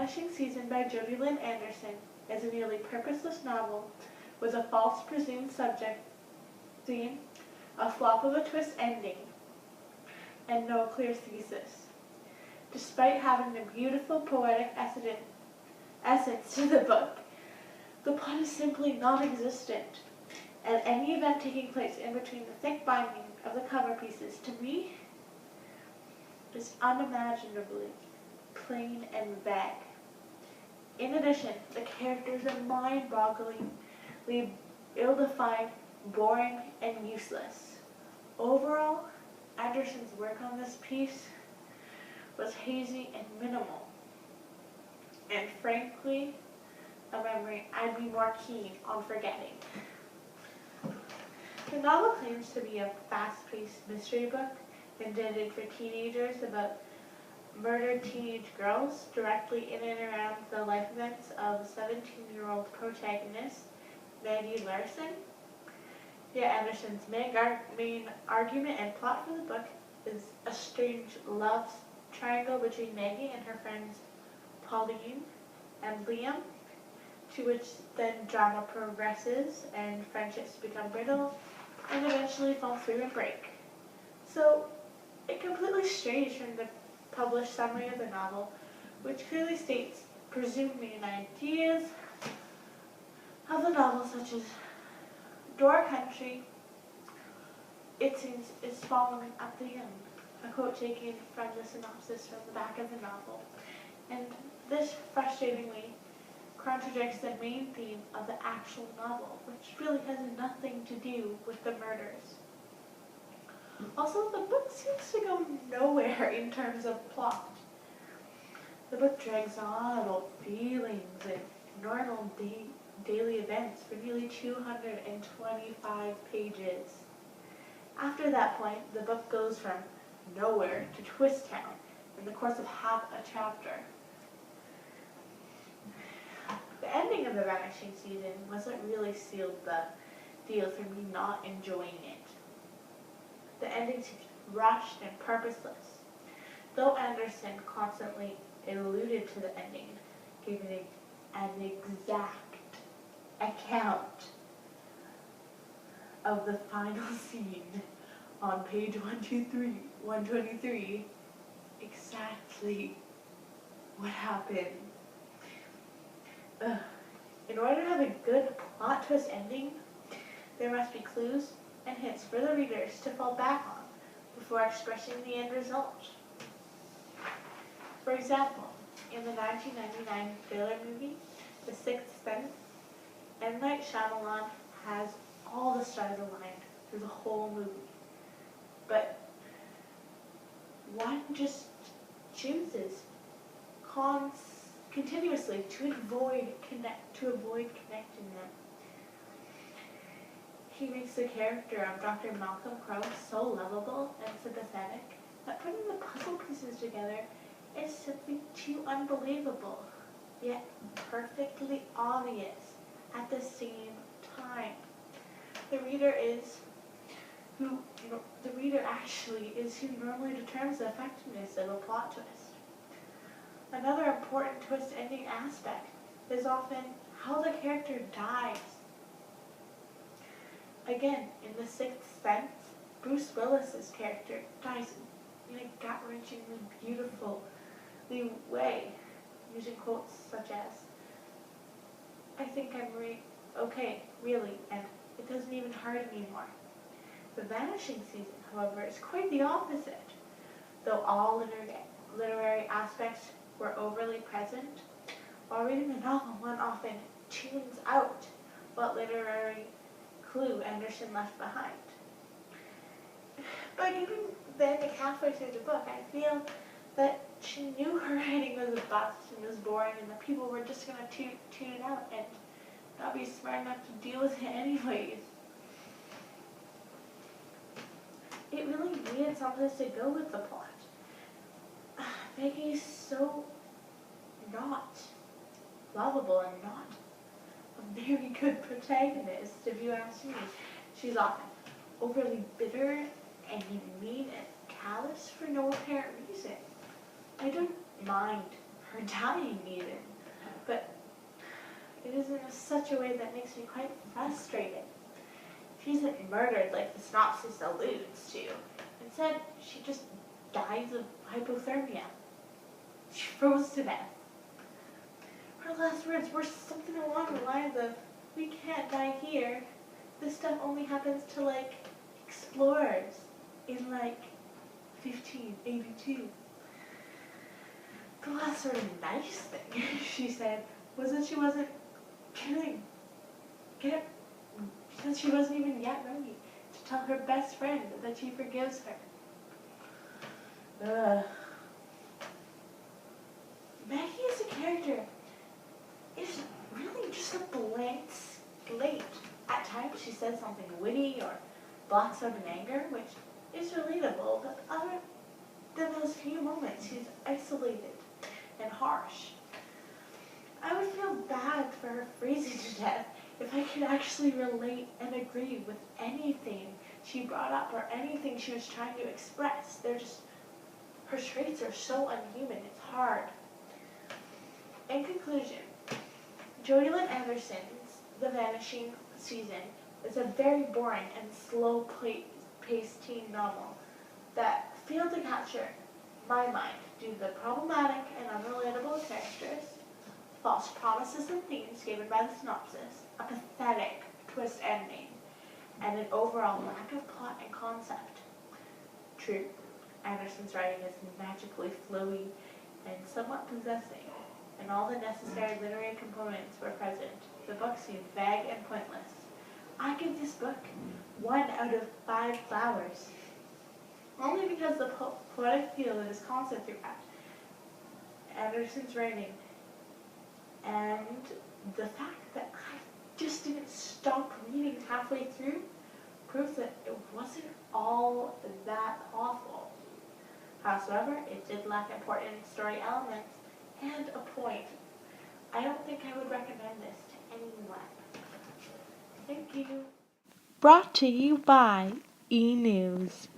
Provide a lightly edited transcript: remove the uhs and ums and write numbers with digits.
Vanishing Season by Jodi Lynn Anderson is a nearly purposeless novel with a false presumed subject theme, a flop of a twist ending, and no clear thesis. Despite having a beautiful poetic essence to the book, the plot is simply non-existent, and any event taking place in between the thick binding of the cover pieces, to me, is unimaginably plain and vague. In addition, the characters are mind-bogglingly ill-defined, boring, and useless. Overall, Anderson's work on this piece was hazy and minimal, and frankly, a memory I'd be more keen on forgetting. The novel claims to be a fast-paced mystery book intended for teenagers about murdered teenage girls directly in and around the life events of 17-year-old protagonist Maggie Larson. Yet Anderson's main argument and plot for the book is a strange love triangle between Maggie and her friends Pauline and Liam, to which then drama progresses and friendships become brittle and eventually fall through and break. So it completely strays from the published summary of the novel, which clearly states presumed main ideas of the novel, such as Door Country, it seems, is following at the end. A quote taken from the synopsis from the back of the novel. And this frustratingly contradicts the main theme of the actual novel, which really has nothing to do with the murders. Also, the book seems to go nowhere in terms of plot. The book drags on about feelings and normal daily events for nearly 225 pages. After that point, the book goes from nowhere to Twist Town in the course of half a chapter. The ending of The Vanishing Season was what really sealed the deal for me not enjoying it. The ending seems rushed and purposeless. Though Anderson constantly alluded to the ending, giving an exact account of the final scene on page 123, exactly what happened. In order to have a good plot twist ending, there must be clues and hints for the readers to fall back on before expressing the end result. For example, in the 1999 thriller movie, The Sixth Sense, M. Night Shyamalan has all the stars aligned through the whole movie. But one just chooses continuously to avoid connecting them. He makes the character of Dr. Malcolm Crowe so lovable and sympathetic that putting the puzzle pieces together is simply too unbelievable, yet perfectly obvious at the same time. The reader actually is who normally determines the effectiveness of a plot twist. Another important twist ending aspect is often how the character dies. Again, in The Sixth Sense, Bruce Willis's character dies in a gut-wrenchingly beautiful way, using quotes such as, "I think I'm okay, really, and it doesn't even hurt anymore." The Vanishing Season, however, is quite the opposite. Though all literary aspects were overly present, while reading the novel, one often tunes out what literary clue Anderson left behind. By getting then halfway through the book, I feel that she knew her writing was a bust and was boring, and that people were just going to tune it out and not be smart enough to deal with it anyways. It really needed something to go with the plot. Maggie is so not lovable and not a very good protagonist, if you ask me. She's often overly bitter and mean and callous for no apparent reason. I don't mind her dying even. But it is in such a way that makes me quite frustrated. She isn't murdered like the synopsis alludes to. Instead, she just dies of hypothermia. She froze to death. Her last words were something along the lines of, "We can't die here. This stuff only happens to, like, explorers in, like, 1582. The last sort of nice thing she said was that she wasn't killing. She said she wasn't even yet ready to tell her best friend that she forgives her. Maggie as a character is really just a blank slate. At times she says something witty or blocks out in anger, which is relatable, but other than those few moments, she's isolated and harsh. I would feel bad for her freezing to death if I could actually relate and agree with anything she brought up or anything she was trying to express. Her traits are so unhuman, it's hard. In conclusion, Jodi Lynn Anderson's The Vanishing season is a very boring and slow-paced teen novel that failed to capture my mind due to the problematic and unrelatable characters, false promises and themes given by the synopsis, a pathetic twist ending, and an overall lack of plot and concept. True, Anderson's writing is magically flowy and somewhat possessing, and all the necessary literary components were present. The book seemed vague and pointless. I give this book 1 out of 5 flowers, only because the poetic feel that is constant throughout Anderson's writing, and the fact that I just didn't stop reading halfway through proves that it wasn't all that awful. However, it did lack important story elements and a point. I don't think I would recommend this to anyone. Thank you. Brought to you by E! News.